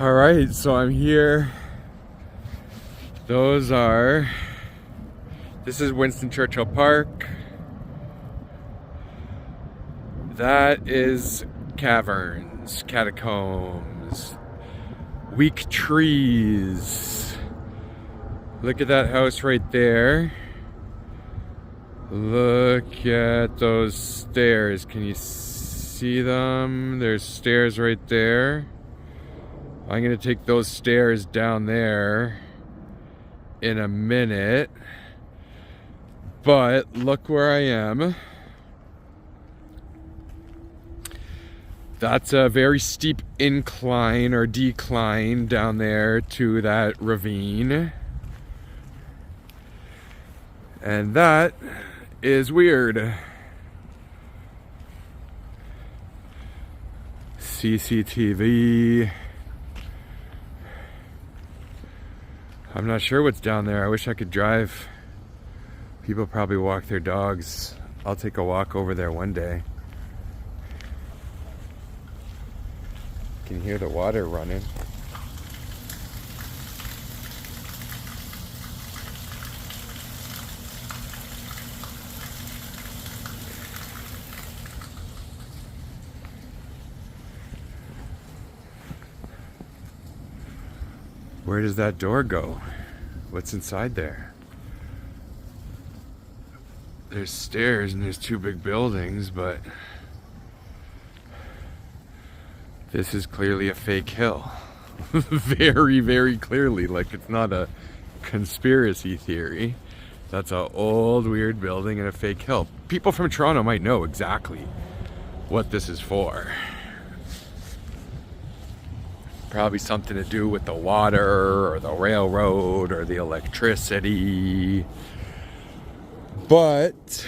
All right, so I'm here. This is Winston Churchill Park. That is caverns, catacombs, weak trees. Look at that house right there. Look at those stairs. Can you see them? There's stairs right there. I'm gonna take those stairs down there in a minute. But look where I am. That's a very steep incline or decline down there to that ravine. And that is weird. CCTV. I'm not sure what's down there. I wish I could drive. People probably walk their dogs. I'll take a walk over there one day. You can hear the water running. Where does that door go? What's inside there? There's stairs and there's two big buildings, but this is clearly a fake hill. Very, very clearly. Like, it's not a conspiracy theory. That's an old, weird building and a fake hill. People from Toronto might know exactly what this is for. Probably something to do with the water or the railroad or the electricity. But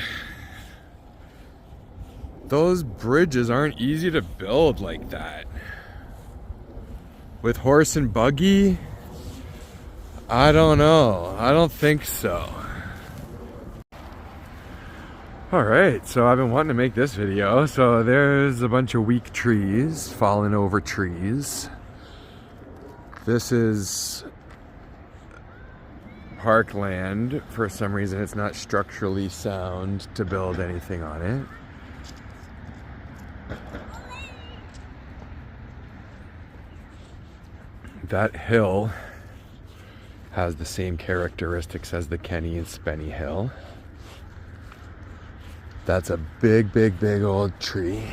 those bridges aren't easy to build like that. With horse and buggy? I don't know. I don't think so. Alright, so I've been wanting to make this video. So there's a bunch of weak trees, fallen over trees. This is parkland. For some reason it's not structurally sound to build anything on it. That hill has the same characteristics as the Kenny and Spenny Hill. That's a big, big, big old tree.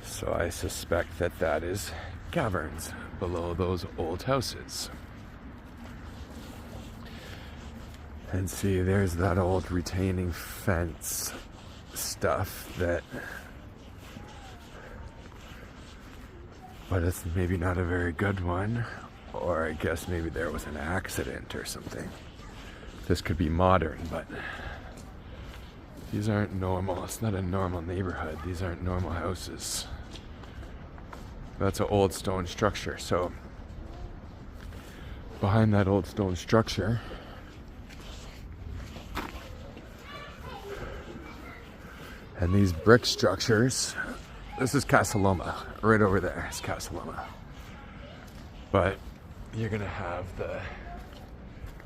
So I suspect that that is caverns below those old houses. And see, there's that old retaining fence stuff but it's maybe not a very good one, or I guess maybe there was an accident or something. This could be modern, but these aren't normal. It's not a normal neighborhood. These aren't normal houses. That's an old stone structure. So behind that old stone structure and these brick structures, this is Casa Loma. Right over there is Casa Loma. But you're gonna have the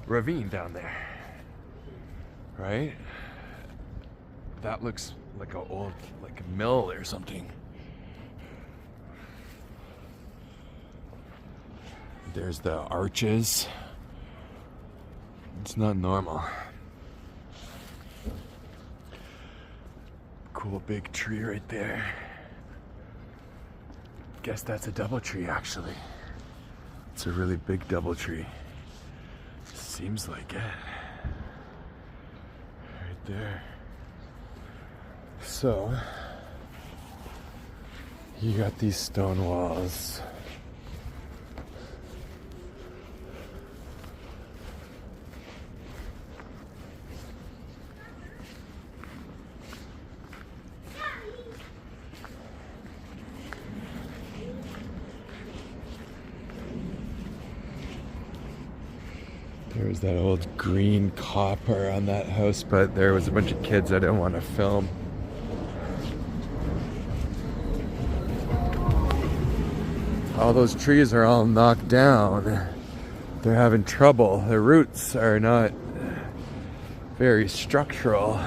ravine down there, right? That looks like an old, like a mill or something. There's the arches. It's not normal. Cool big tree right there. Guess that's a double tree, actually. It's a really big double tree. Seems like it. Right there. So, you got these stone walls. There was that old green copper on that house, but there was a bunch of kids I didn't want to film. all those trees are all knocked down. They're having trouble. Their roots are not very structural,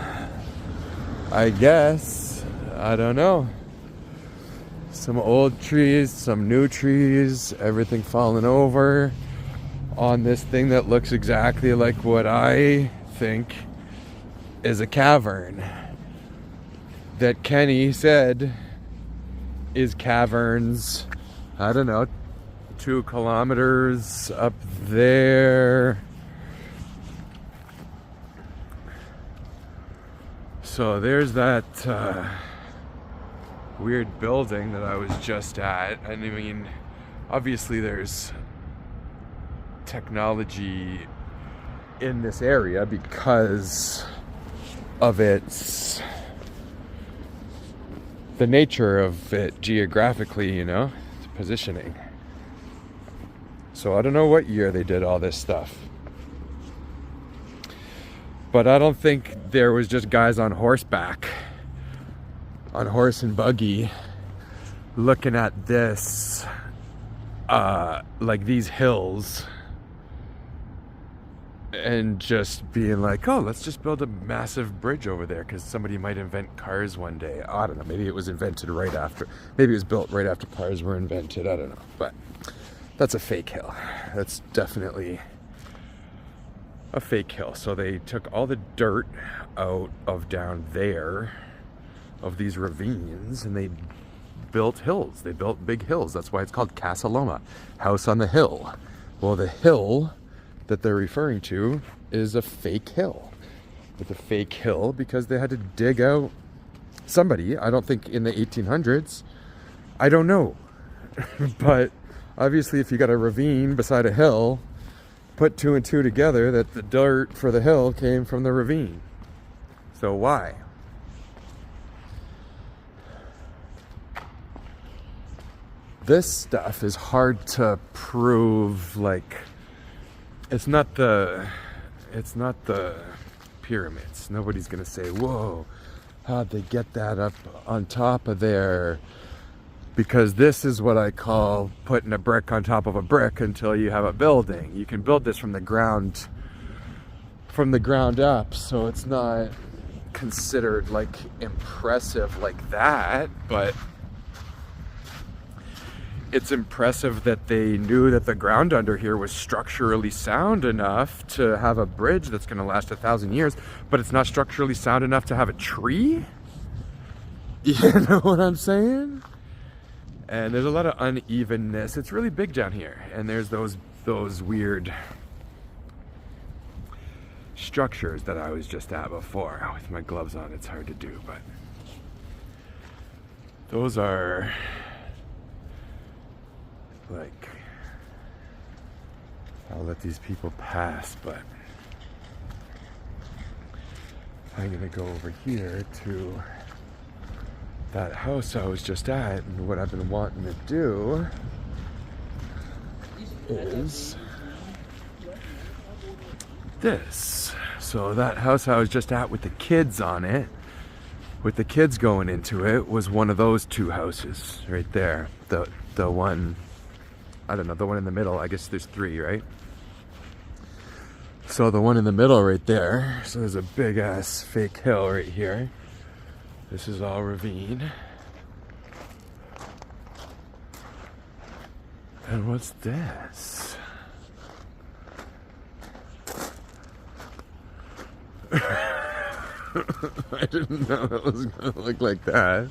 I guess. I don't know. Some old trees, some new trees, everything falling over on this thing that looks exactly like what I think is a cavern that Kenny said is caverns, I don't know, 2 kilometers up there. So there's that weird building that I was just at. I mean, obviously there's technology in this area because of the nature of it geographically, you know, positioning. So I don't know what year they did all this stuff. But I don't think there was just guys on horseback, on horse and buggy, looking at this, like these hills, and just being like, oh, let's just build a massive bridge over there because somebody might invent cars one day. I don't know, maybe it was invented right after, maybe it was built right after cars were invented, I don't know. But that's a fake hill. That's definitely a fake hill. So they took all the dirt out of down there, of these ravines, and they built hills. They built big hills. That's why it's called Casa Loma, house on the hill. Well, the hill that they're referring to is a fake hill. It's a fake hill because they had to dig out somebody, I don't think in the 1800s, I don't know, but obviously if you got a ravine beside a hill, put 2 and 2 together that the dirt for the hill came from the ravine. So why? This stuff is hard to prove. Like, it's not the pyramids. Nobody's gonna say, whoa, how'd they get that up on top of there? Because this is what I call putting a brick on top of a brick until you have a building. You can build this from the ground up, so it's not considered like impressive like that, but it's impressive that they knew that the ground under here was structurally sound enough to have a bridge that's going to last 1,000 years, but it's not structurally sound enough to have a tree. You know what I'm saying? And there's a lot of unevenness. It's really big down here, and there's those weird structures that I was just at before. With my gloves on, it's hard to do, but those are like, I'll let these people pass, but I'm gonna go over here to that house I was just at, and what I've been wanting to do is this. So that house I was just at with the kids on it, with the kids going into it, was one of those 2 houses right there. The one, I don't know, the one in the middle, I guess there's 3, right? So the one in the middle right there, so there's a big ass fake hill right here. This is all ravine. And what's this? I didn't know it was gonna look like that.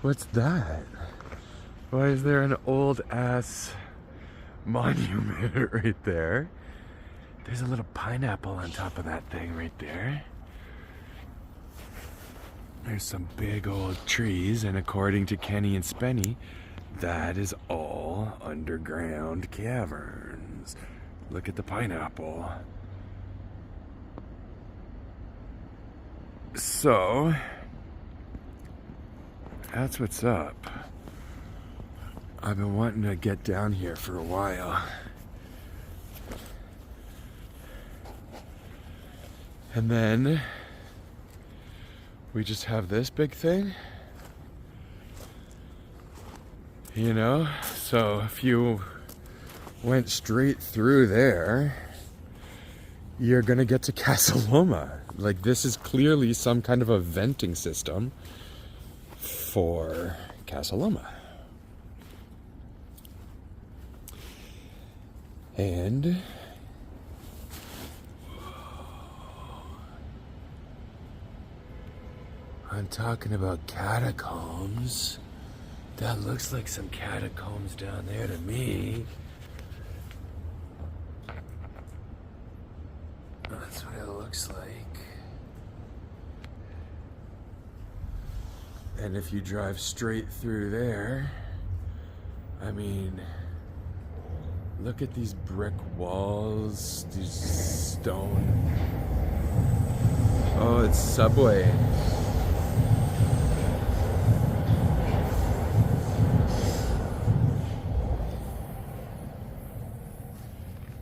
What's that? Why is there an old ass monument right there? There's a little pineapple on top of that thing right there. There's some big old trees, and according to Kenny and Spenny, that is all underground caverns. Look at the pineapple. So, that's what's up. I've been wanting to get down here for a while. And then we just have this big thing. You know? So if you went straight through there, you're gonna get to Casa Loma. Like, this is clearly some kind of a venting system for Casa Loma. And I'm talking about catacombs. That looks like some catacombs down there to me. That's what it looks like. And if you drive straight through there, I mean, look at these brick walls, these stone. Oh, it's subway.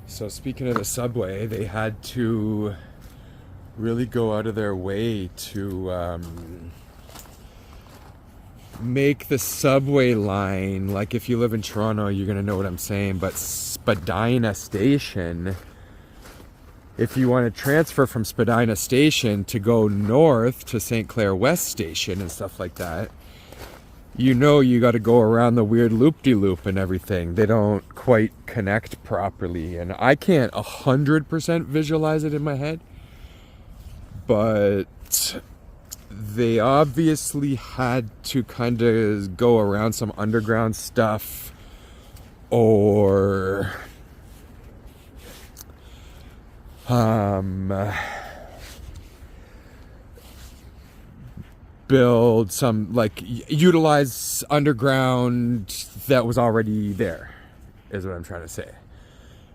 So speaking of the subway, they had to really go out of their way to make the subway line, like if you live in Toronto, you're going to know what I'm saying, but Spadina Station, if you want to transfer from Spadina Station to go north to St. Clair West Station and stuff like that, you know you got to go around the weird loop-de-loop and everything. They don't quite connect properly, and I can't 100% visualize it in my head, but they obviously had to kind of go around some underground stuff, or build some, like, utilize underground that was already there, is what I'm trying to say.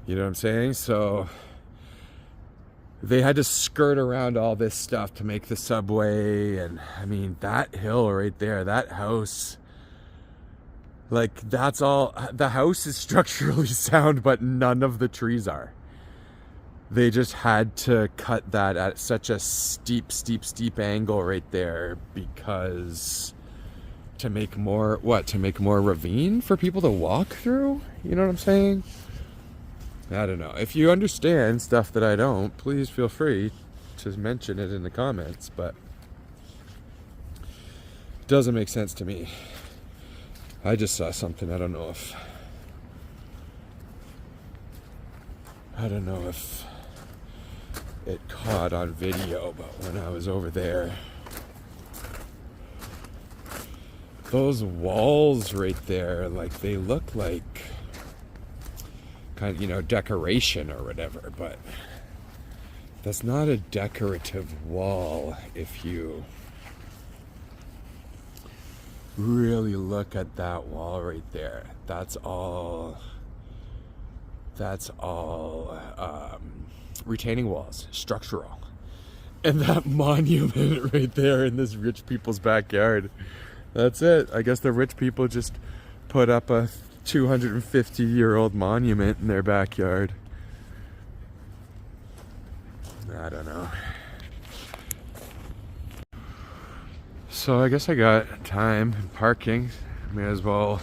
You know what I'm saying? So they had to skirt around all this stuff to make the subway. And I mean, that hill right there, that house, like, that's all. The house is structurally sound, but none of the trees are. They just had to cut that at such a steep angle right there, because to make more, to make more ravine for people to walk through? You know what I'm saying? I don't know. If you understand stuff that I don't, please feel free to mention it in the comments, but it doesn't make sense to me. I just saw something. I don't know if it caught on video, but when I was over there, those walls right there, like, they look like kind of, you know, decoration or whatever, but that's not a decorative wall if you really look at that wall right there. That's all retaining walls, structural. And that monument right there in this rich people's backyard, that's it. I guess the rich people just put up a 250-year-old monument in their backyard. I don't know. So I guess I got time and parking. May as well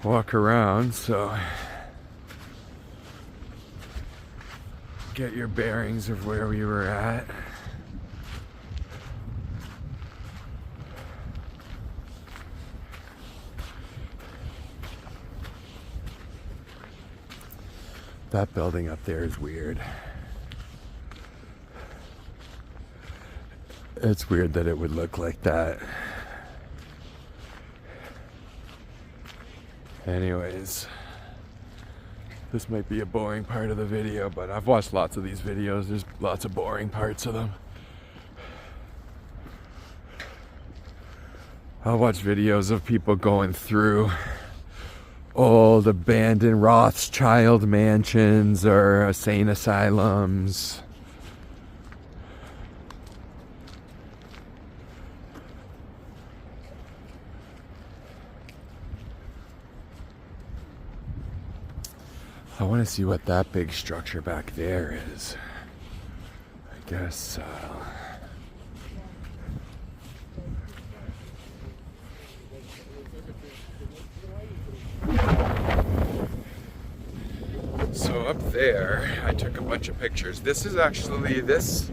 walk around, so get your bearings of where we were at. That building up there is weird. It's weird that it would look like that. Anyways, this might be a boring part of the video, but I've watched lots of these videos. There's lots of boring parts of them. I'll watch videos of people going through old abandoned Rothschild mansions or insane asylums. I want to see what that big structure back there is. I guess So up there, I took a bunch of pictures. This is actually, this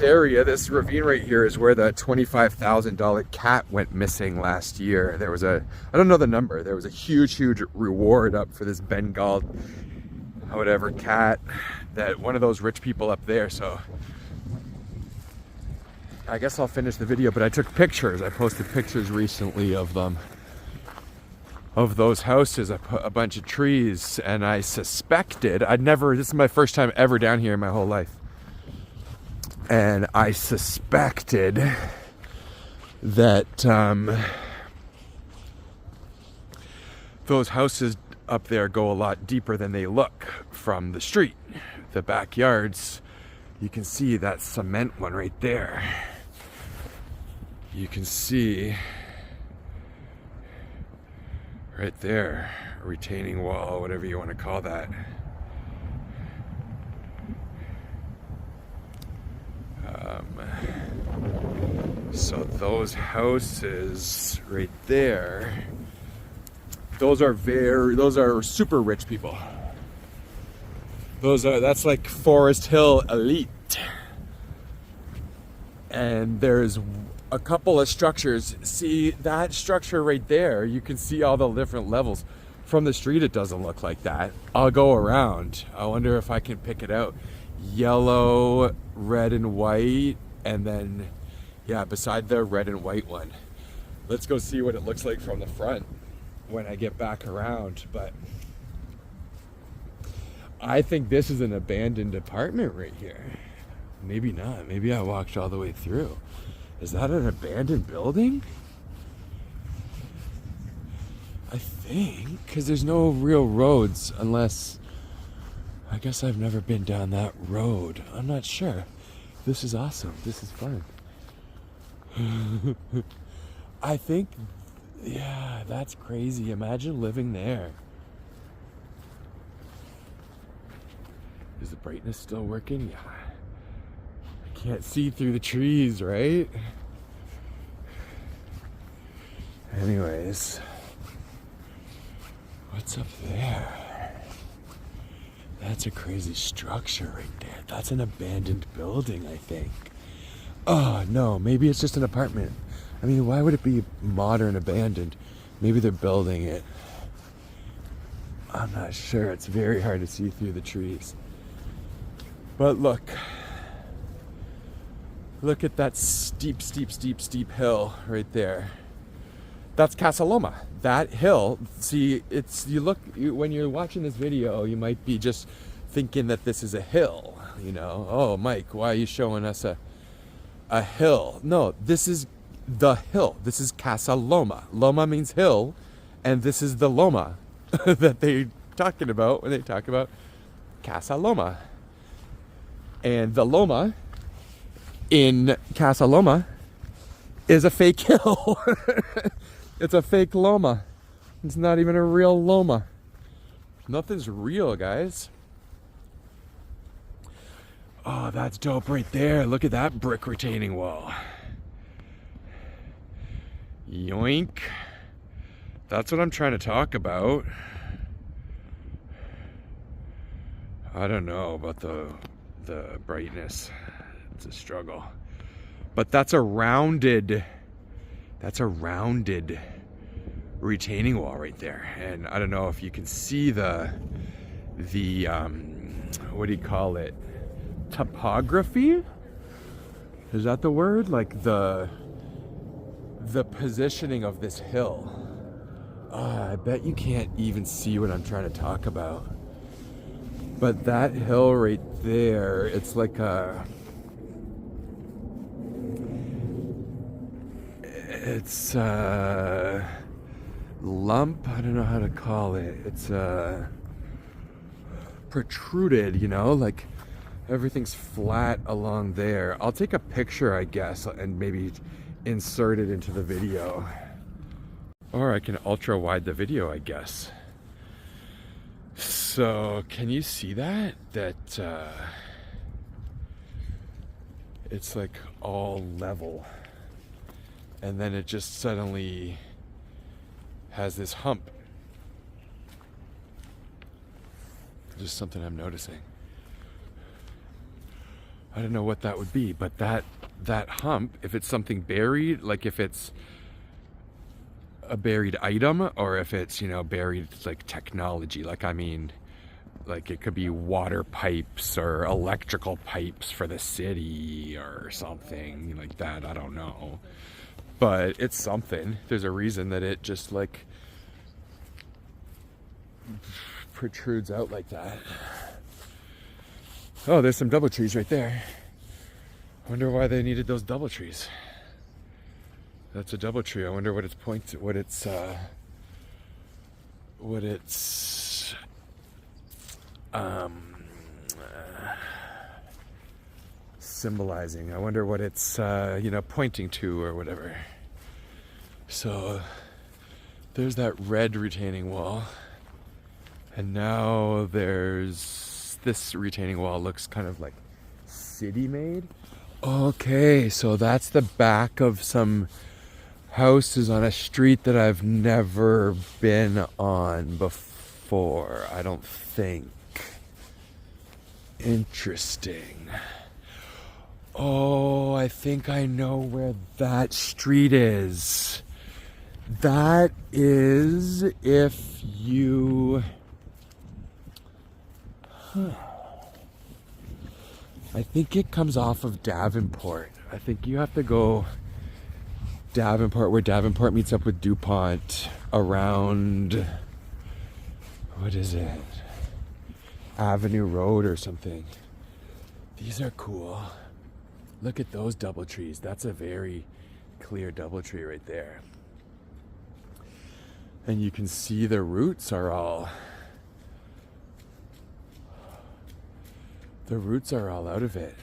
area, this ravine right here is where the $25,000 cat went missing last year. There was I don't know the number, there was a huge reward up for this Bengal, whatever cat, that one of those rich people up there. So I guess I'll finish the video, but I took pictures. I posted pictures recently of them. Of those houses. I put a bunch of trees, and I suspected, this is my first time ever down here in my whole life. And I suspected that those houses up there go a lot deeper than they look from the street. The backyards, you can see that cement one right there. You can see right there, a retaining wall, whatever you want to call that. So those houses right there, those are super rich people. That's like Forest Hill elite. And there's a couple of structures. See that structure right there? You can see all the different levels. From the street it doesn't look like that. I'll go around. I wonder if I can pick it out. Yellow, red and white, and then yeah, beside the red and white one. Let's go see what it looks like from the front when I get back around. But I think this is an abandoned apartment right here. Maybe not. Maybe I walked all the way through. Is that an abandoned building? I think, because there's no real roads unless, I guess I've never been down that road. I'm not sure. This is awesome. This is fun. I think, yeah, that's crazy. Imagine living there. Is the brightness still working? Yeah. I can't see through the trees, right? Anyways, what's up there? That's a crazy structure right there. That's an abandoned building, I think. Oh, no, maybe it's just an apartment. I mean, why would it be modern abandoned? Maybe they're building it. I'm not sure. It's very hard to see through the trees. But look at that steep hill right there. That's Casa Loma. That hill, see, when you're watching this video, you might be just thinking that this is a hill, you know. Oh, Mike, why are you showing us a hill? No, this is the hill. This is Casa Loma. Loma means hill, and this is the Loma that they're talking about when they talk about Casa Loma. And the Loma in Casa Loma is a fake hill. It's a fake Loma. It's not even a real Loma. Nothing's real, guys. Oh, that's dope right there. Look at that brick retaining wall. Yoink. That's what I'm trying to talk about. I don't know about the brightness. It's a struggle. But that's a rounded retaining wall right there. And I don't know if you can see the what do you call it? Topography? Is that the word? Like the positioning of this hill. I bet you can't even see what I'm trying to talk about. But that hill right there, it's like it's a lump, I don't know how to call it. It's protruded, you know, like everything's flat along there. I'll take a picture, I guess, and maybe insert it into the video. Or I can ultra wide the video, I guess. So, can you see that? That it's like all level. And then it just suddenly has this hump. Just something I'm noticing. I don't know what that would be, but that hump, if it's something buried, like if it's a buried item or if it's, you know, buried like technology, like I mean, like it could be water pipes or electrical pipes for the city or something like that. I don't know. But it's something. There's a reason that it just like protrudes out like that. Oh, there's some double trees right there. I wonder why they needed those double trees. That's a double tree. I wonder what it's symbolizing. I wonder what it's you know, pointing to or whatever. So there's that red retaining wall, and now there's this retaining wall. Looks kind of like city made. Okay, so that's the back of some houses on a street that I've never been on before, I don't think. Interesting. Oh, I think I know where that street is. That is if you... I think it comes off of Davenport. I think you have to go Davenport, where Davenport meets up with DuPont, around, what is it? Avenue Road or something. These are cool. Look at those double trees. That's a very clear double tree right there. And you can see the roots are all... The roots are all out of it.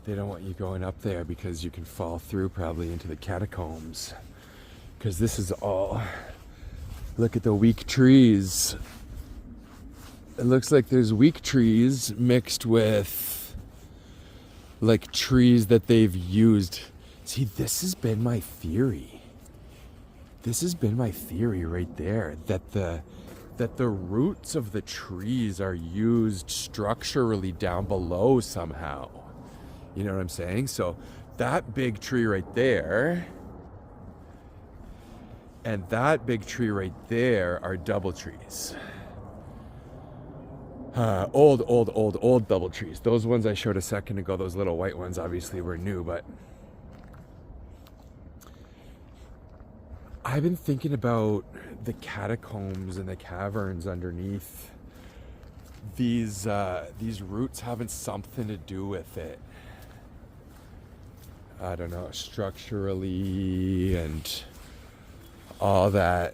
They don't want you going up there because you can fall through probably into the catacombs. Because this is all... Look at the weak trees. It looks like there's weak trees mixed with like trees that they've used. See, this has been my theory. This has been my theory right there, that the roots of the trees are used structurally down below somehow. You know what I'm saying? So that big tree right there and that big tree right there are double trees. Old double trees. Those ones I showed a second ago, those little white ones obviously were new, but I've been thinking about the catacombs and the caverns underneath. These roots having something to do with it. I don't know, structurally and all that.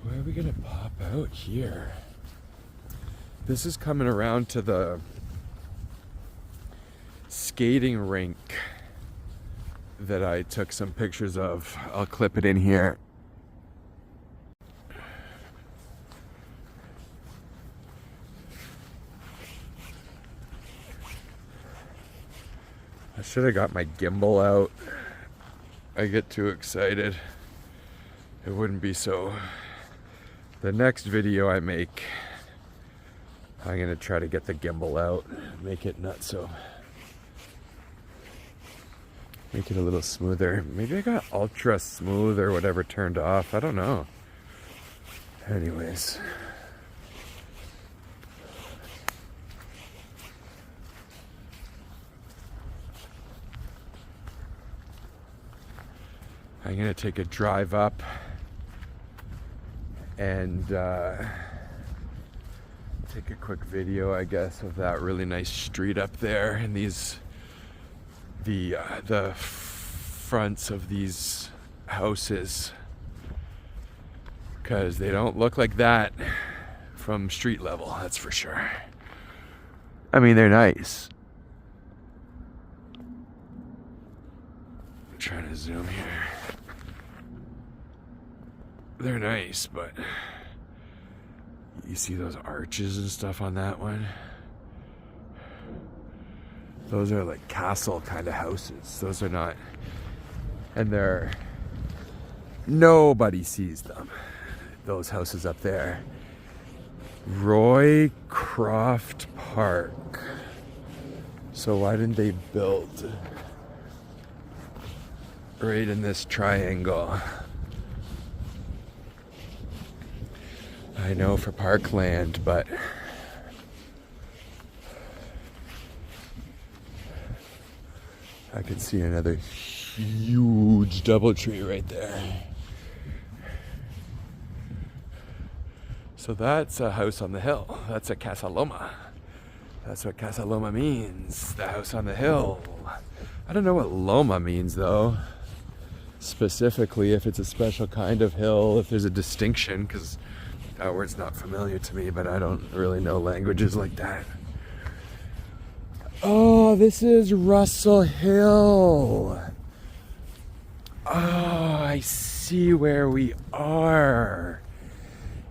Where are we gonna pop out here? This is coming around to the skating rink that I took some pictures of. I'll clip it in here. I should have got my gimbal out. I get too excited. It wouldn't be so. The next video I make, I'm gonna try to get the gimbal out, make it not so, make it a little smoother. Maybe I got ultra smooth or whatever turned off, I don't know. Anyways. I'm gonna take a drive up and take a quick video, I guess, of that really nice street up there and the fronts of these houses, because they don't look like that from street level, that's for sure. I mean, they're nice. I'm trying to zoom here. They're nice, but you see those arches and stuff on that one? Those are like castle kind of houses. Those are not, and they're, nobody sees them. Those houses up there. Roycroft Park. So why didn't they build right in this triangle? I know for parkland, but I can see another huge DoubleTree right there. So that's a house on the hill. That's a Casa Loma. That's what Casa Loma means, the house on the hill. I don't know what Loma means though, specifically, if it's a special kind of hill, if there's a distinction, because that word's not familiar to me, but I don't really know languages like that. Oh, this is Russell Hill. Oh, I see where we are.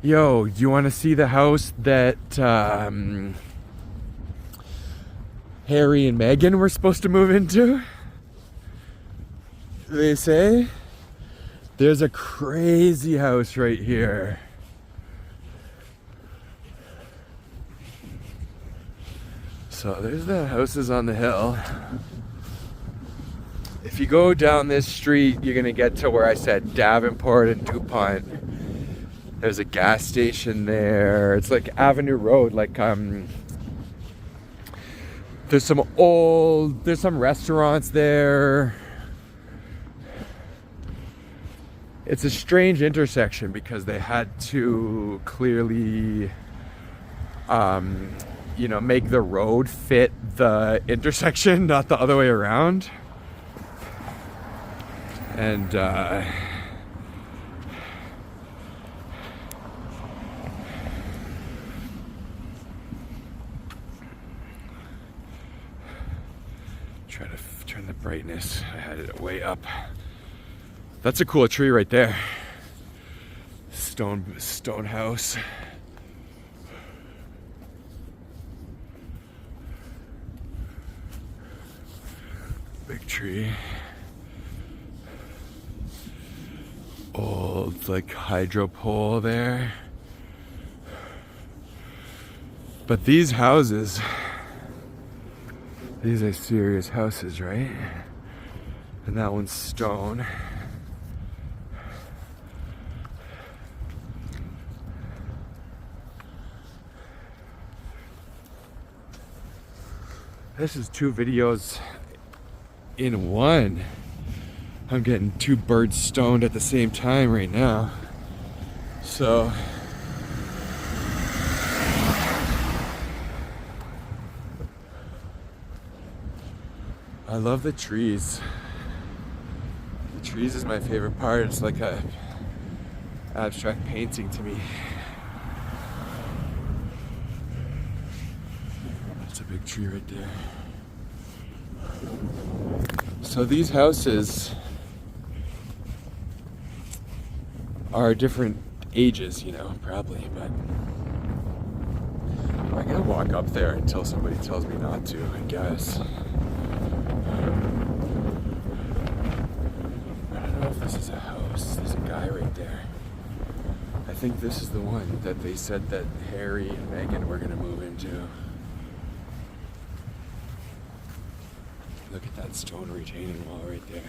Yo, do you want to see the house that Harry and Meghan were supposed to move into? They say there's a crazy house right here. So there's the houses on the hill. If you go down this street, you're gonna get to where I said Davenport and DuPont. There's a gas station there. It's like Avenue Road, like there's some restaurants there. It's a strange intersection because they had to clearly make the road fit the intersection, not the other way around. And try to turn the brightness. I had it way up. That's a cool tree right there. Stone house. Big tree. Old like hydro pole there. But these houses, these are serious houses, right? And that one's stone. This is 2 videos in one. I'm getting 2 birds stoned at the same time right now. So I love the trees. The trees is my favorite part. It's like a abstract painting to me. That's a big tree right there. So these houses are different ages, probably, but I'm gonna walk up there until somebody tells me not to, I guess. I don't know if this is a house. There's a guy right there. I think this is the one that they said that Harry and Meghan were gonna move into. Look at that stone retaining wall right there.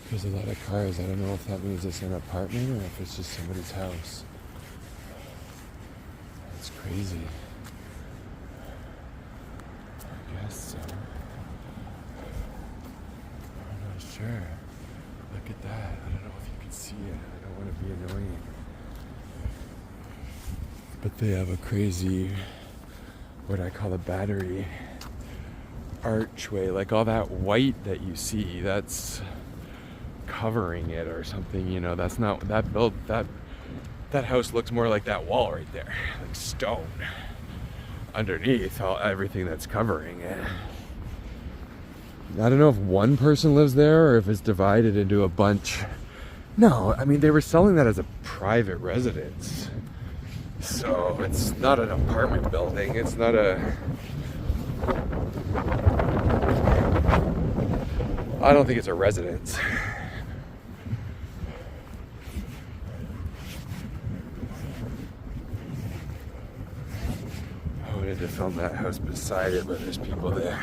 There's a lot of cars. I don't know if that means it's an apartment or if it's just somebody's house. That's crazy. I guess so. I'm not sure. Look at that. I don't know if you can see it. I don't want to be annoying. But they have a crazy, what I call a battery archway. Like all that white that you see, that's covering it or something, that's not that house looks more like that wall right there, like stone. underneath everything that's covering it. I don't know if one person lives there or if it's divided into a bunch. No, I mean, they were selling that as a private residence. So it's not an apartment building. It's not a... I don't think it's a residence. I wanted to film that house beside it, but there's people there.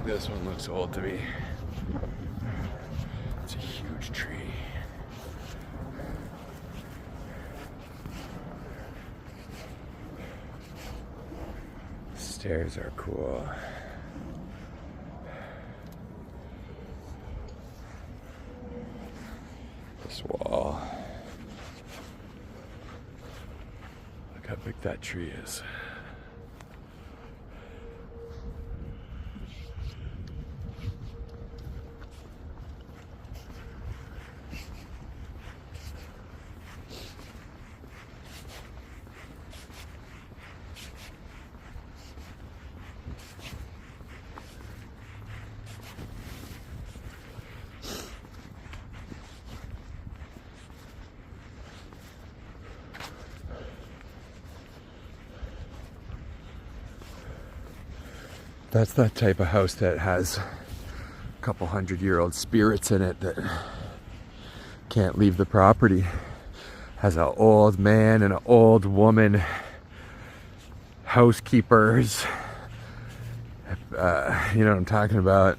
This one looks old to me. It's a huge tree. Stairs are cool. This wall. Look how big that tree is. That's that type of house that has a couple 100-year-old spirits in it that can't leave the property. Has an old man and an old woman, housekeepers. You know what I'm talking about.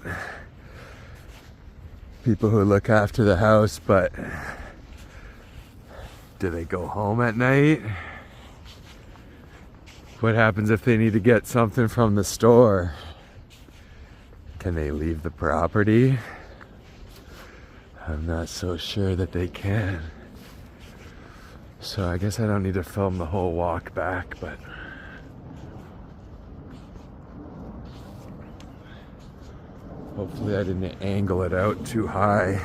People who look after the house, but do they go home at night? What happens if they need to get something from the store? Can they leave the property? I'm not so sure that they can. So I guess I don't need to film the whole walk back, but hopefully I didn't angle it out too high,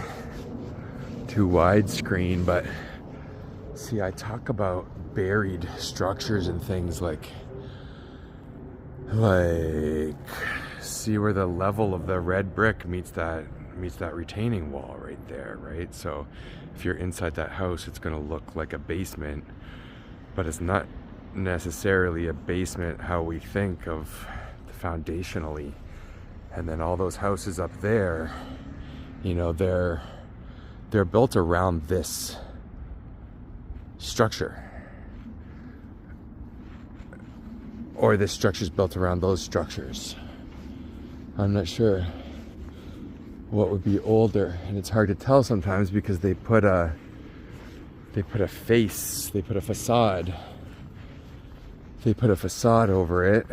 too widescreen. But see, I talk about buried structures and things like see where the level of the red brick meets that retaining wall right there, right? So if you're inside that house, it's going to look like a basement, but it's not necessarily a basement how we think of foundationally. And then all those houses up there, you know, they're built around this structure, or this structure's built around those structures. I'm not sure what would be older, and it's hard to tell sometimes because they put a facade over it,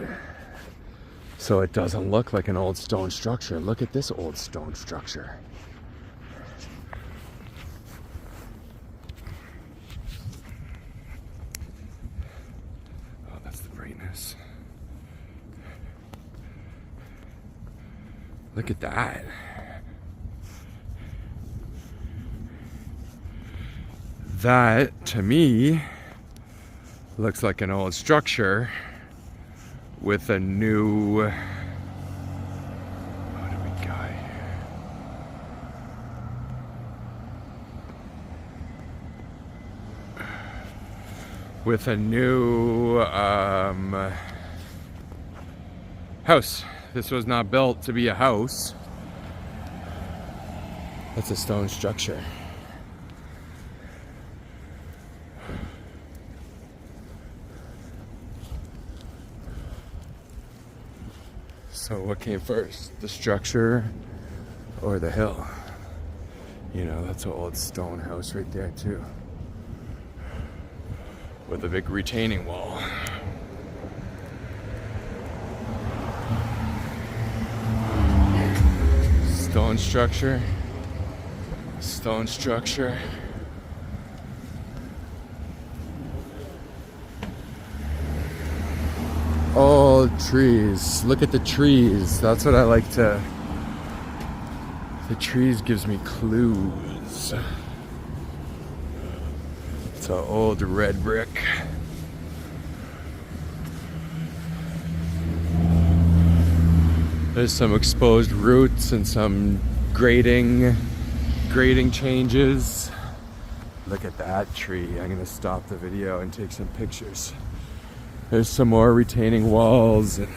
so it doesn't look like an old stone structure. Look at this old stone structure. Look at that. That, to me, looks like an old structure with a new... What do we got here? With a new house. This was not built to be a house. That's a stone structure. So what came first? The structure or the hill? You know, that's an old stone house right there too, with a big retaining wall. Stone structure, stone structure. Old trees. Look at the trees. That's what I like to... The trees gives me clues. It's So old red brick. There's some exposed roots and some grading changes. Look at that tree. I'm gonna stop the video and take some pictures. There's some more retaining walls and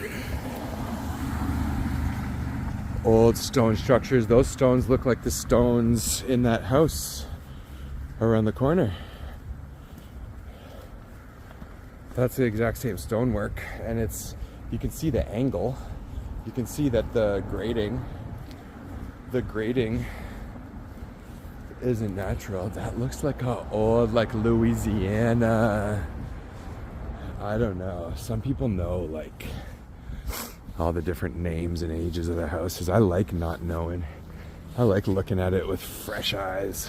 old stone structures. Those stones look like the stones in that house around the corner. That's the exact same stonework, and you can see the angle. You can see that the grading isn't natural. That looks like a old, like Louisiana, I don't know. Some people know like all the different names and ages of the houses. I like not knowing. I like looking at it with fresh eyes.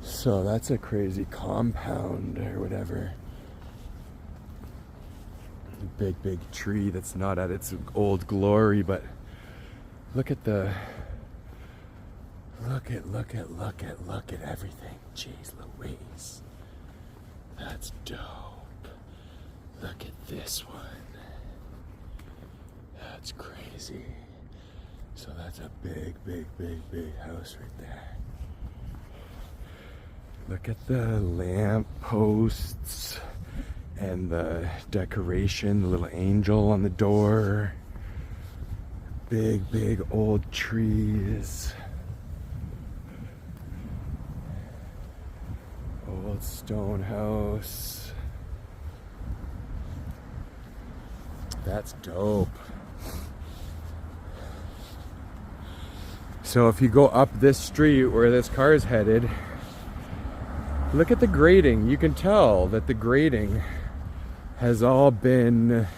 So that's a crazy compound or whatever. Big tree that's not at its old glory, but look at everything. Jeez Louise. That's dope. Look at this one. That's crazy. So that's a big house right there. Look at the lamp posts and the decoration, the little angel on the door. Big old trees. Old stone house. That's dope. So if you go up this street where this car is headed, look at the grading. You can tell that the grading has all been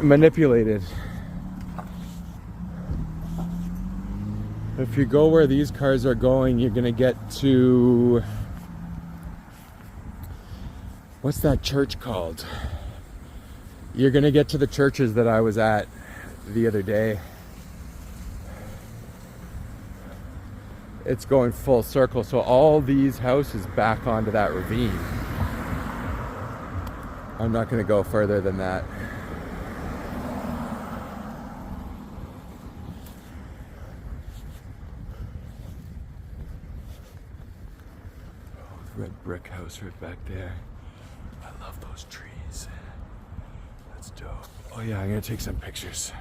manipulated. If you go where these cars are going, you're gonna get to, what's that church called? You're gonna get to the churches that I was at the other day. It's going full circle, so all these houses back onto that ravine. I'm not gonna go further than that. Red brick house right back there. I love those trees. That's dope. Oh yeah, I'm gonna take some pictures.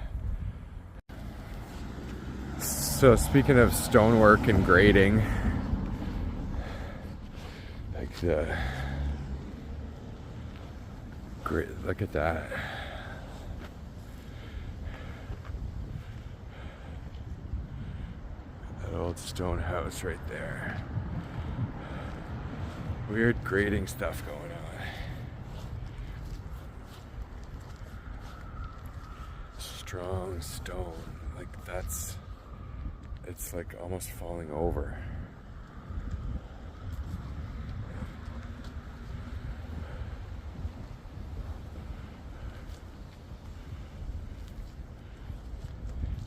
So speaking of stonework and grading, like look at that. That old stone house right there. Weird grading stuff going on. Strong stone, like it's like almost falling over.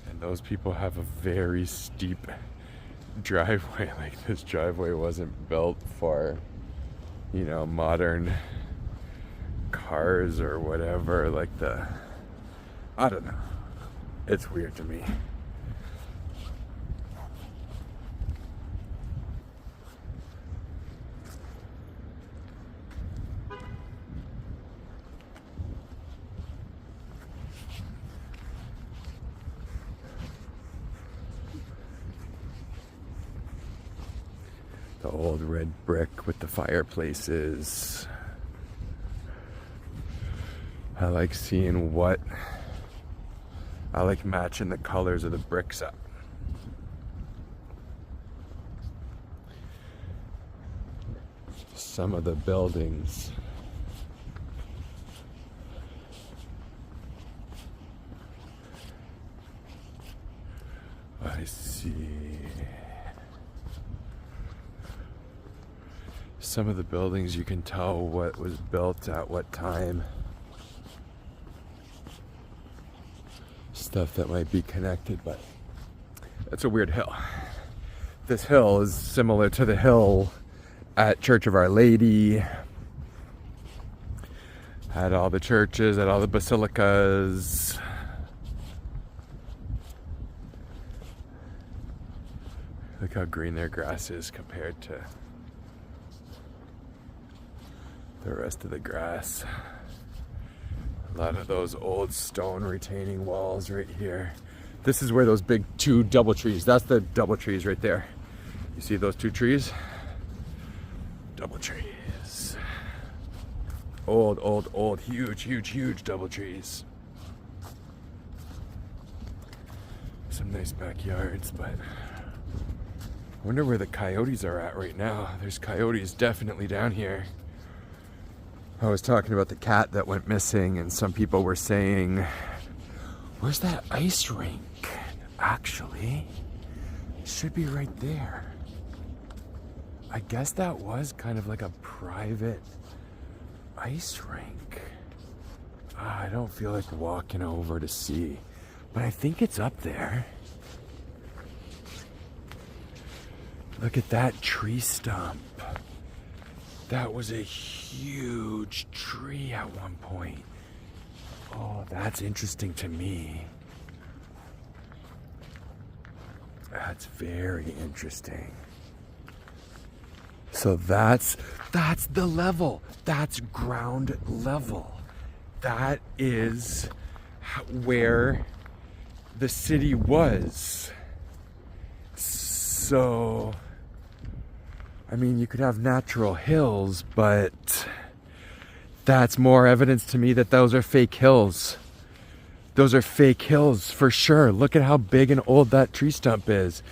And those people have a very steep driveway. Like this driveway wasn't built for, you know, modern cars or whatever. Like I don't know. It's weird to me. The old red brick with the fireplaces. I like seeing I like matching the colors of the bricks up. Some of the buildings. I see. Some of the buildings you can tell what was built at what time. stuff that might be connected, but it's a weird hill. This hill is similar to the hill at Church of Our Lady, at all the churches, at all the basilicas. Look how green their grass is compared to the rest of the grass. A lot of those old stone retaining walls right here. This is where those big two double trees, that's the double trees right there. You see those two trees? Double trees. Old, huge double trees. Some nice backyards, but I wonder where the coyotes are at right now. There's coyotes definitely down here. I was talking about the cat that went missing, and some people were saying, where's that ice rink? Actually, it should be right there. I guess that was kind of like a private ice rink. I don't feel like walking over to see, but I think it's up there. Look at that tree stump. That was a huge tree at one point. Oh, that's interesting to me. That's very interesting. So that's the level. That's ground level. That is where the city was. So, I mean, you could have natural hills, but that's more evidence to me that those are fake hills. Those are fake hills for sure. Look at how big and old that tree stump is.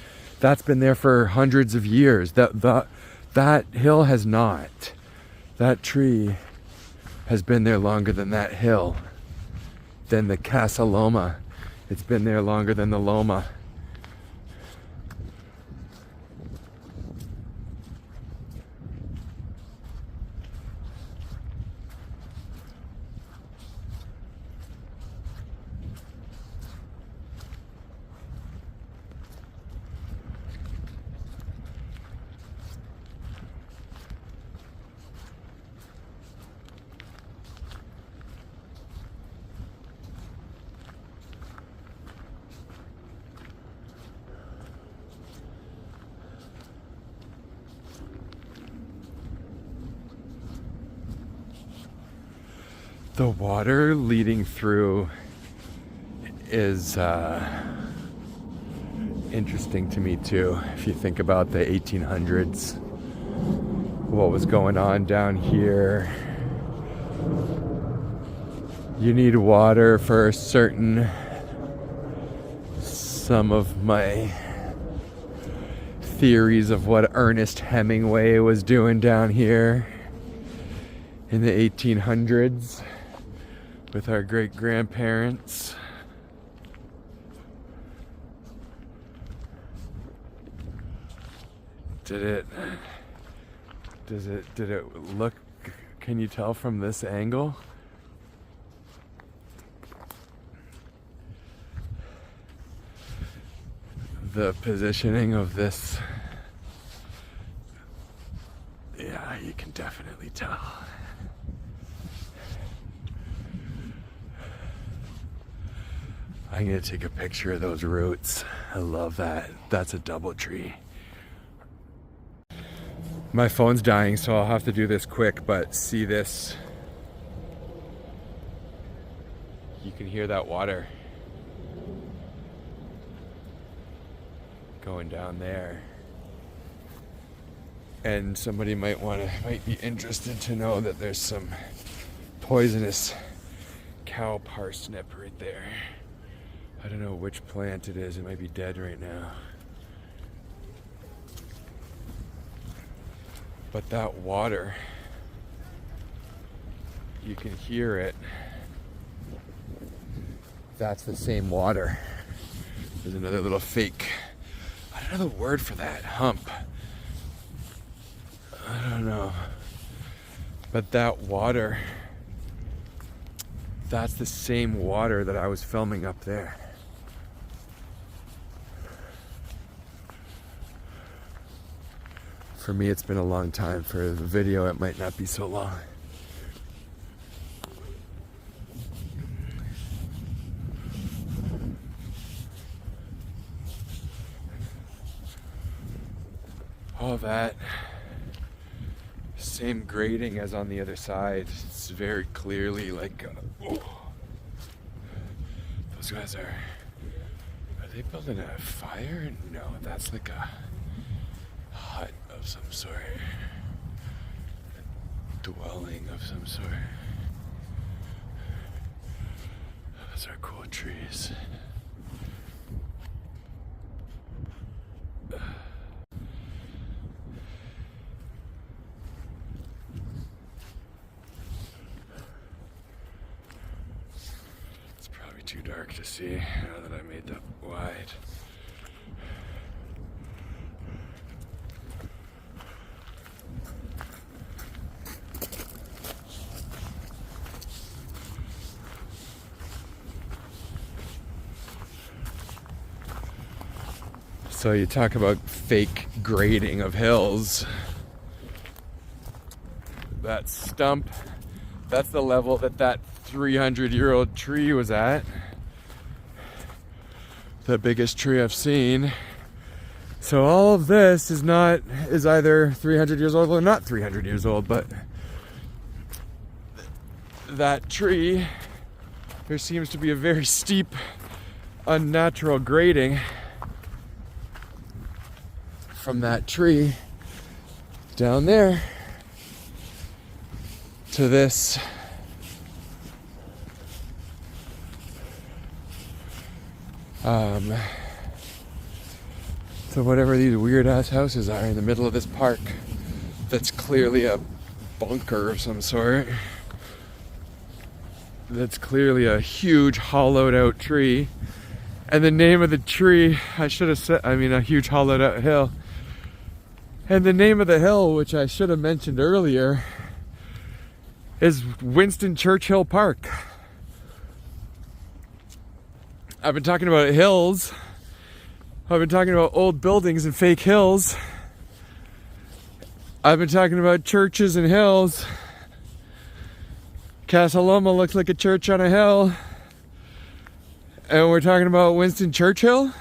That's been there for hundreds of years. That hill has not. That tree has been there longer than that hill, than the Casa Loma. It's been there longer than the Loma. The water leading through is interesting to me too. If you think about the 1800s, what was going on down here. You need water for some of my theories of what Ernest Hemingway was doing down here in the 1800s. With our great-grandparents. Did it look, can you tell from this angle? The positioning of this, yeah, you can definitely tell. I'm gonna take a picture of those roots. I love that. That's a double tree. My phone's dying, so I'll have to do this quick, but see this? You can hear that water going down there. And somebody might be interested to know that there's some poisonous cow parsnip right there. I don't know which plant it is. It might be dead right now. But that water, you can hear it. That's the same water. There's another little fake, I don't know the word for that, hump. I don't know. But that water, that's the same water that I was filming up there. For me, it's been a long time. For the video, it might not be so long. All that same grading as on the other side. It's very clearly like, oh, those guys are they building a fire? No, that's like a hut of some sort, a dwelling of some sort. Those are cool trees. Too dark to see now that I made that wide. So you talk about fake grading of hills. That stump, that's the level that 300-year-old tree was at. The biggest tree I've seen. So all of this is either 300 years old or not 300 years old, but that tree, there seems to be a very steep, unnatural grading from that tree down there to this so whatever these weird ass houses are in the middle of this park, that's clearly a bunker of some sort. That's clearly a huge hollowed out tree. And the name of the tree, I should have said, a huge hollowed out hill. And the name of the hill, which I should have mentioned earlier, is Winston Churchill Park. I've been talking about hills. I've been talking about old buildings and fake hills. I've been talking about churches and hills. Casa Loma looks like a church on a hill. And we're talking about Winston Churchill?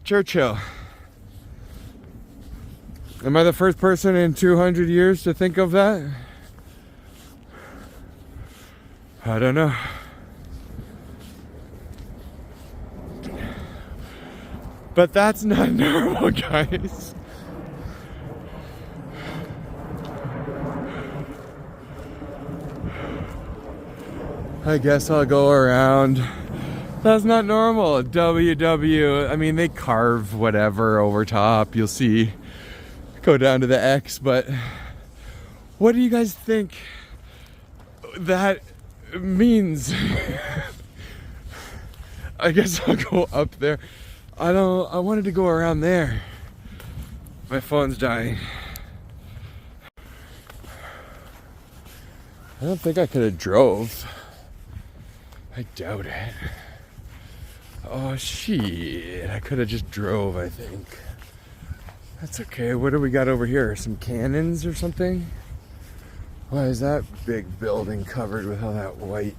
Churchill. Am I the first person in 200 years to think of that? I don't know. But that's not normal, guys. I guess I'll go around. That's not normal. WW, they carve whatever over top. You'll see. Go down to the X, but what do you guys think that means? I guess I'll go up there. I wanted to go around there. My phone's dying. I don't think I could have drove. I doubt it. Oh shit, I could have just drove, I think. That's okay. What do we got over here? Some cannons or something? Why is that big building covered with all that white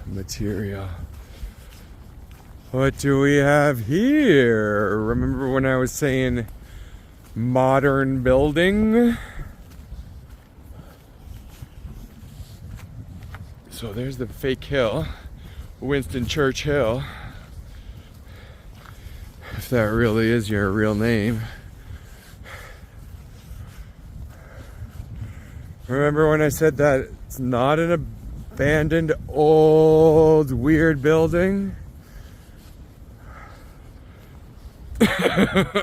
material? What do we have here? Remember when I was saying modern building? So there's the fake hill, Winston Churchill. If that really is your real name. Remember when I said that it's not an abandoned old weird building? I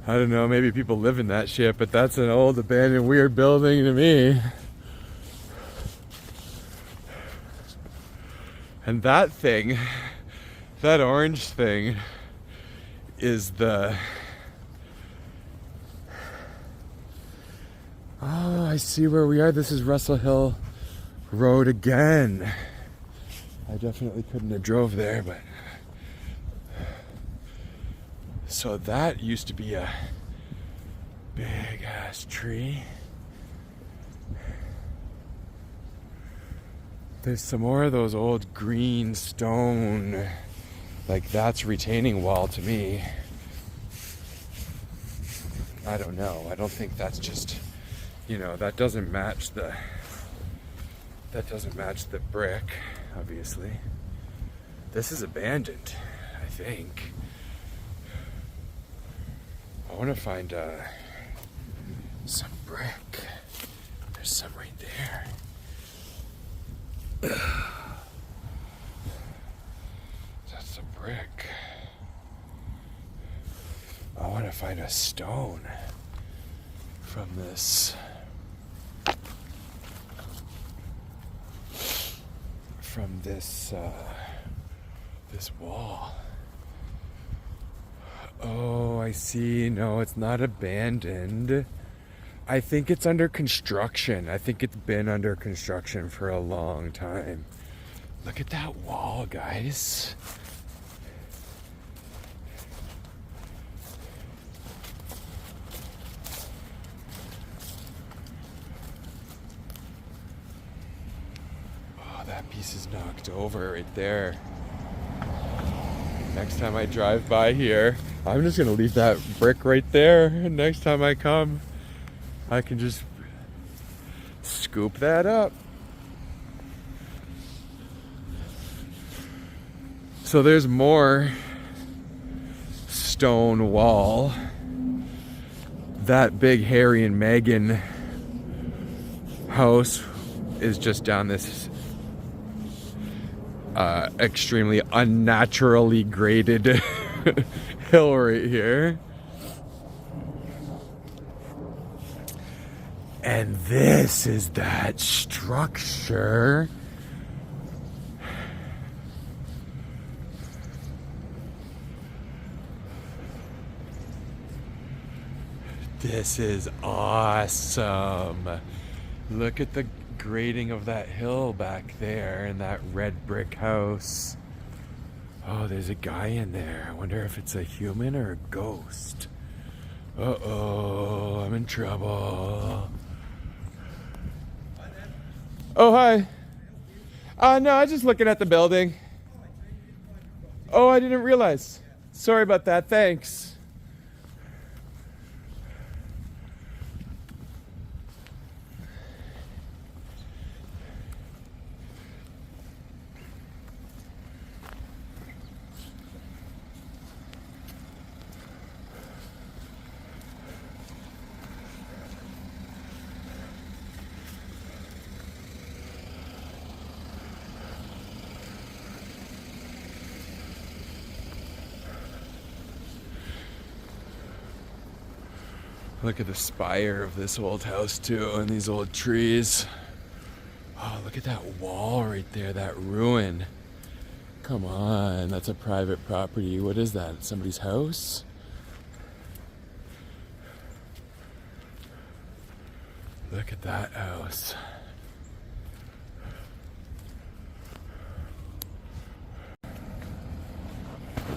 don't know, maybe people live in that shit, but that's an old abandoned weird building to me. And that thing, that orange thing, is the... Oh, I see where we are. This is Russell Hill Road again. I definitely couldn't have drove there, but... So that used to be a big ass tree. There's some more of those old green stone, like that's retaining wall to me. I don't know. I don't think that's just, you know, that doesn't match the brick, obviously. This is abandoned, I think. I want to find some brick. There's some right there. That's a brick. I want to find a stone from this this wall. Oh, I see. No, it's not abandoned. I think it's under construction. I think it's been under construction for a long time. Look at that wall, guys. Oh, that piece is knocked over right there. Next time I drive by here, I'm just gonna leave that brick right there. And next time I come, I can just scoop that up. So there's more stone wall. That big Harry and Meghan house is just down this extremely unnaturally graded hill right here. And this is that structure. This is awesome. Look at the grading of that hill back there and that red brick house. Oh, there's a guy in there. I wonder if it's a human or a ghost. Uh-oh, I'm in trouble. Oh, hi. No, I was just looking at the building. Oh, I didn't realize. Sorry about that. Thanks. Look at the spire of this old house too, and these old trees. Oh, look at that wall right there, that ruin. Come on, that's a private property. What is that? Somebody's house? Look at that house.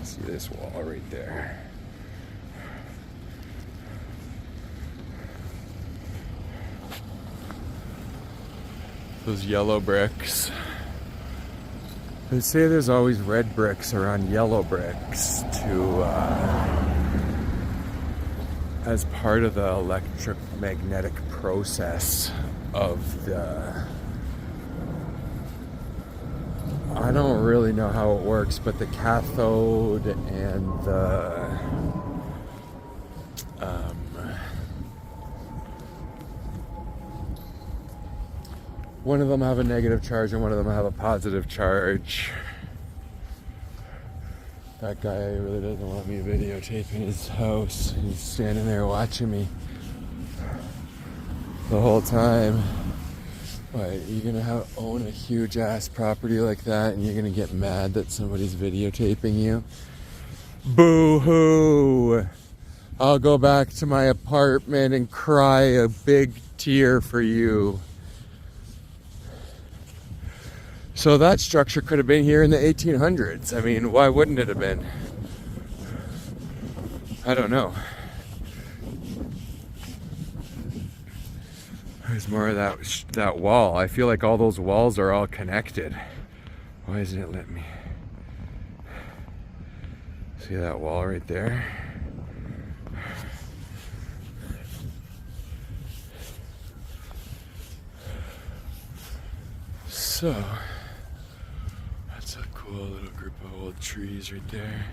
See this wall right there. Those yellow bricks. They say there's always red bricks around yellow bricks to as part of the electromagnetic process of the... I don't really know how it works, but the cathode and the one of them have a negative charge and one of them have a positive charge. That guy really doesn't want me videotaping his house. He's standing there watching me the whole time. What, you're gonna own a huge ass property like that and you're gonna get mad that somebody's videotaping you? Boo hoo! I'll go back to my apartment and cry a big tear for you. So that structure could have been here in the 1800s. I mean, why wouldn't it have been? I don't know. There's more of that wall. I feel like all those walls are all connected. Why isn't it letting me? See that wall right there? So, that's a cool little group of old trees right there.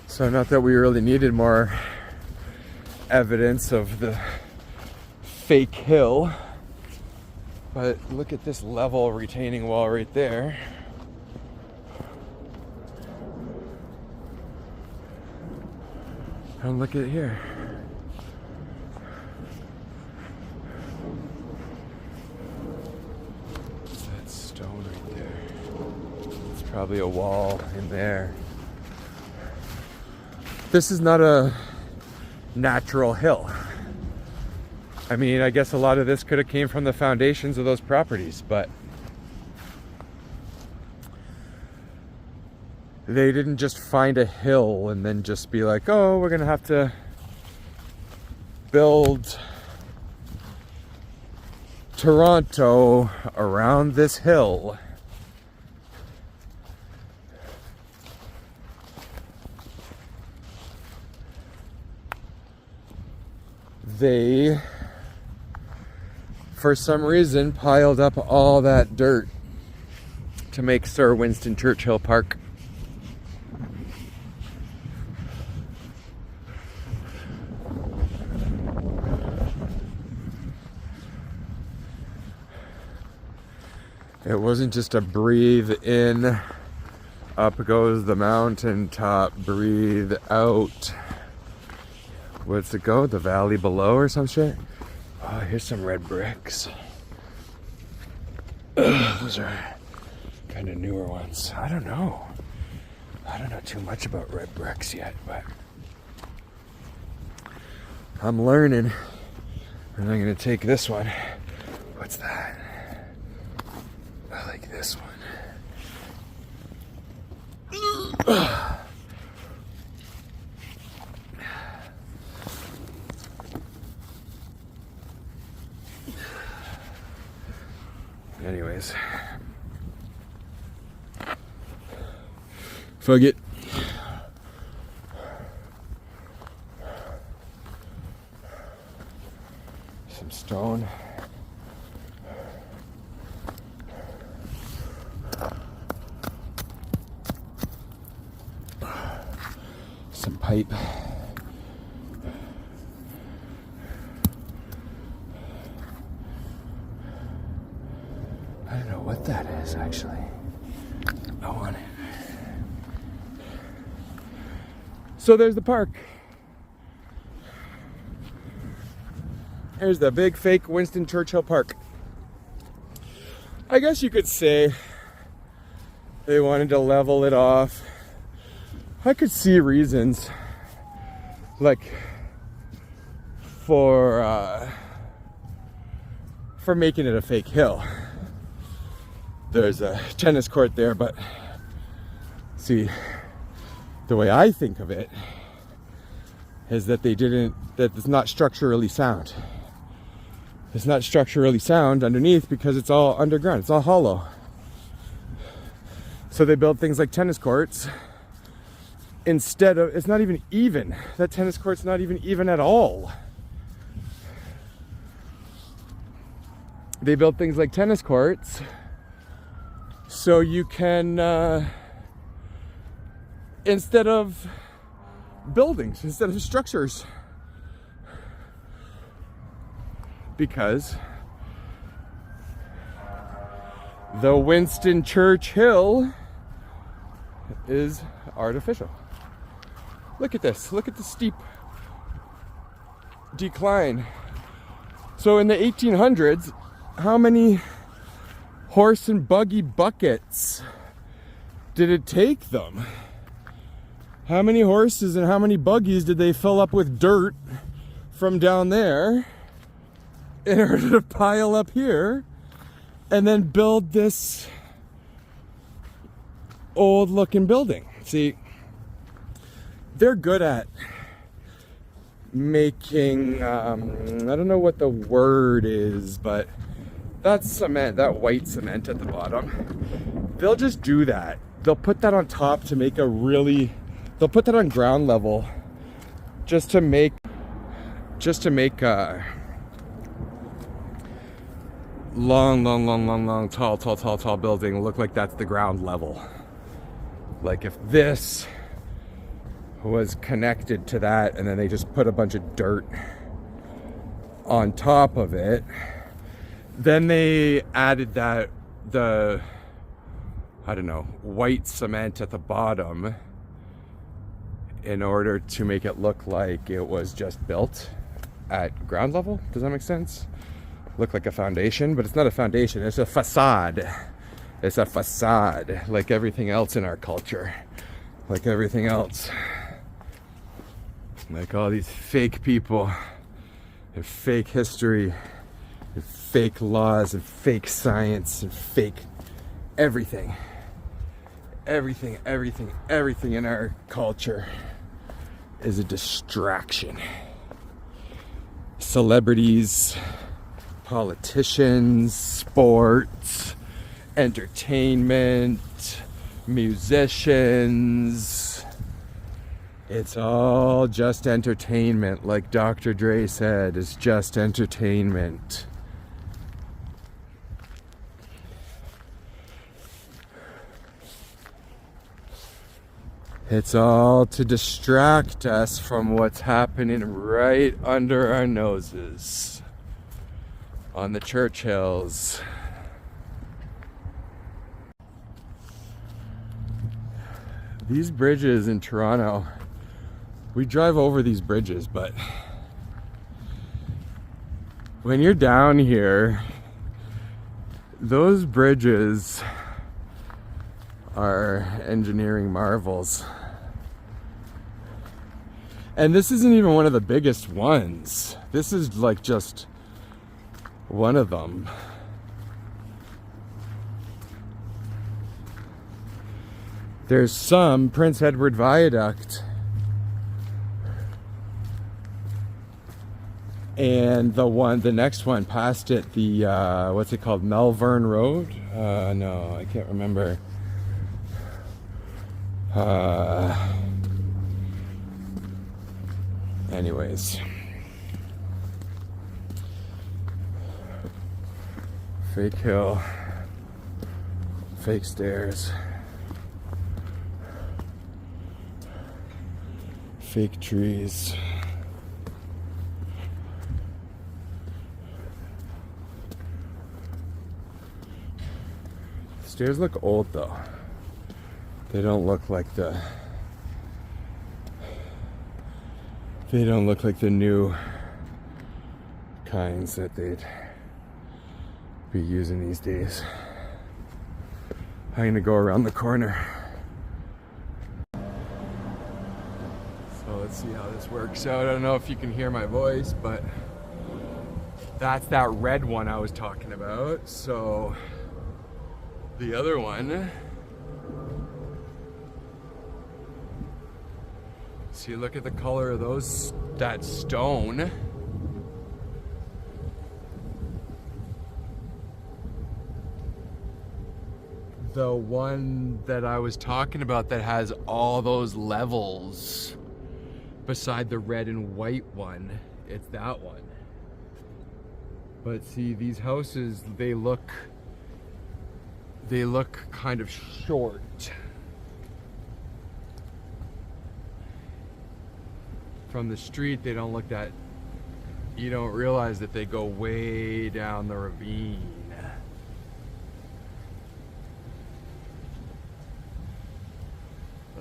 So not that we really needed more evidence of the fake hill, but look at this level retaining wall right there. And look at here. What's that stone right there? It's probably a wall in there. This is not a natural hill. I mean, I guess a lot of this could have came from the foundations of those properties, but they didn't just find a hill and then just be like, oh, we're gonna have to build Toronto around this hill. They, for some reason, piled up all that dirt to make Sir Winston Churchill Park. It wasn't just a breathe in, up goes the mountaintop, breathe out. What's it go? The valley below or some shit? Oh, here's some red bricks. Those are kind of newer ones. I don't know. I don't know too much about red bricks yet, but I'm learning. And I'm gonna take this one. What's that? I like this one. Anyways, fuck it. Some stone. Some pipe. I don't know what that is, actually. I want it. So there's the park. Here's the big fake Winston Churchill Park. I guess you could say they wanted to level it off. I could see reasons, like for making it a fake hill. There's a tennis court there, but see, the way I think of it is that that it's not structurally sound. It's not structurally sound underneath because it's all underground, it's all hollow. So they build things like tennis courts instead of, it's not even even. That tennis court's not even at all. They build things like tennis courts so you can, instead of buildings, instead of structures. Because the Winston Churchill is artificial. Look at this. Look at the steep decline. So in the 1800s, how many horse and buggy buckets did it take them? How many horses and how many buggies did they fill up with dirt from down there in order to pile up here and then build this old looking building? See, they're good at making, I don't know what the word is, but that's cement, that white cement at the bottom. They'll just do that. They'll put that on top to make they'll put that on ground level just to make a long, tall building look like that's the ground level. Like if this was connected to that and then they just put a bunch of dirt on top of it, then they added the white cement at the bottom in order to make it look like it was just built at ground level. Does that make sense? Look like a foundation, but it's not a foundation, it's a facade. It's a facade, like everything else in our culture. Like everything else. Like all these fake people, and fake history, and fake laws, and fake science, and fake everything. Everything in our culture is a distraction. Celebrities, politicians, sports, entertainment, musicians. It's all just entertainment, like Dr. Dre said, it's just entertainment. It's all to distract us from what's happening right under our noses on the Churchills. These bridges in Toronto, we drive over these bridges, but when you're down here, those bridges are engineering marvels. And this isn't even one of the biggest ones. This is like just one of them. There's some Prince Edward Viaduct. And the next one past it, the, what's it called? Melbourne Road? No, I can't remember. Anyways, fake hill, fake stairs, fake trees. Stairs look old though. They don't look like the new kinds that they'd be using these days. I'm gonna go around the corner. So let's see how this works out. I don't know if you can hear my voice, but that's that red one I was talking about. So the other one, see, look at the color of that stone. The one that I was talking about that has all those levels beside the red and white one, it's that one. But see, these houses, they look kind of short. From the street, they don't look that, you don't realize that they go way down the ravine.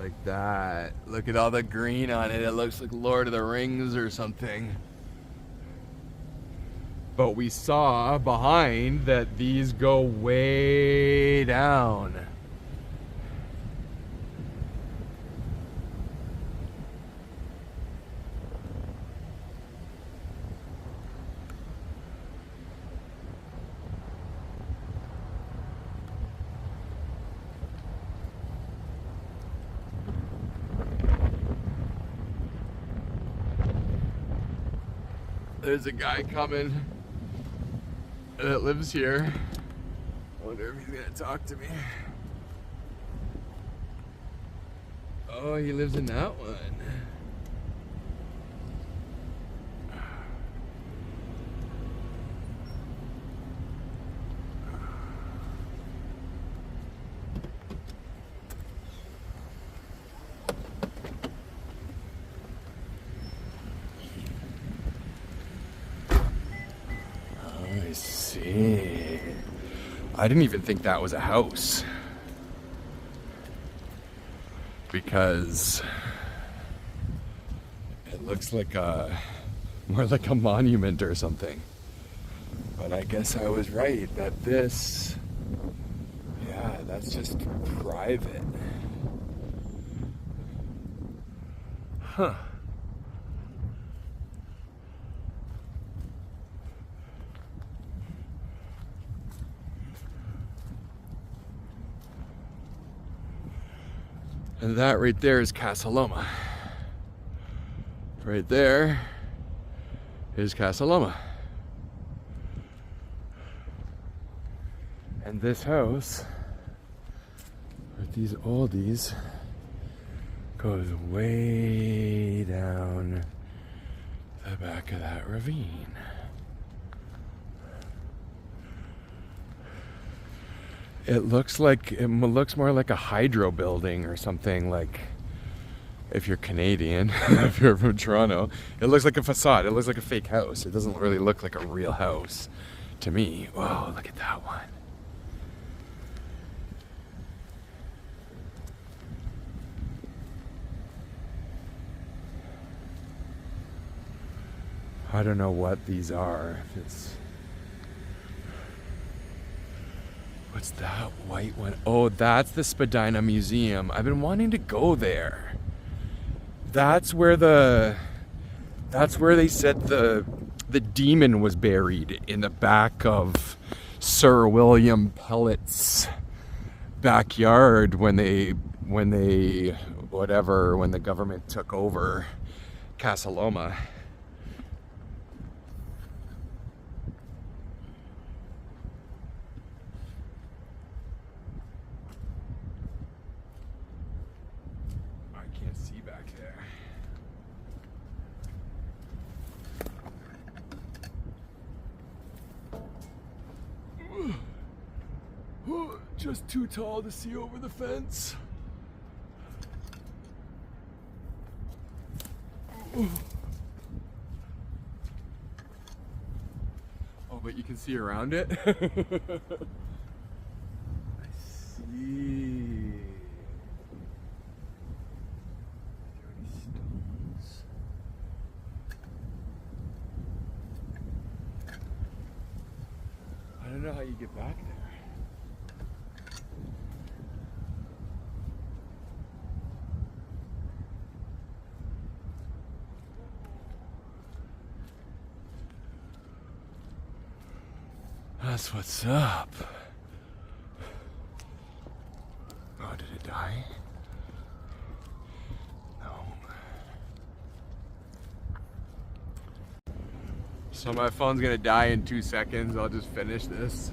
Like that. Look at all the green on it. It looks like Lord of the Rings or something. But we saw behind that these go way down. There's a guy coming that lives here. I wonder if he's gonna talk to me. Oh, he lives in that one. I see. I didn't even think that was a house, because it looks like more like a monument or something. But I guess I was right that this, yeah, that's just private. Huh. And that right there is Casa Loma. Right there is Casa Loma. And this house, with these oldies, goes way down the back of that ravine. It looks more like a hydro building or something, like, if you're Canadian, if you're from Toronto. It looks like a facade. It looks like a fake house. It doesn't really look like a real house to me. Whoa, look at that one. I don't know what these are. What's that white one? Oh, that's the Spadina Museum. I've been wanting to go there. That's where they said the demon was buried, in the back of Sir William Pellet's backyard when the government took over Casa Loma. Just too tall to see over the fence. Oh, but you can see around it? I see. Stones. I don't know how you get back there. That's what's up. Oh, did it die? No. So my phone's gonna die in 2 seconds. I'll just finish this.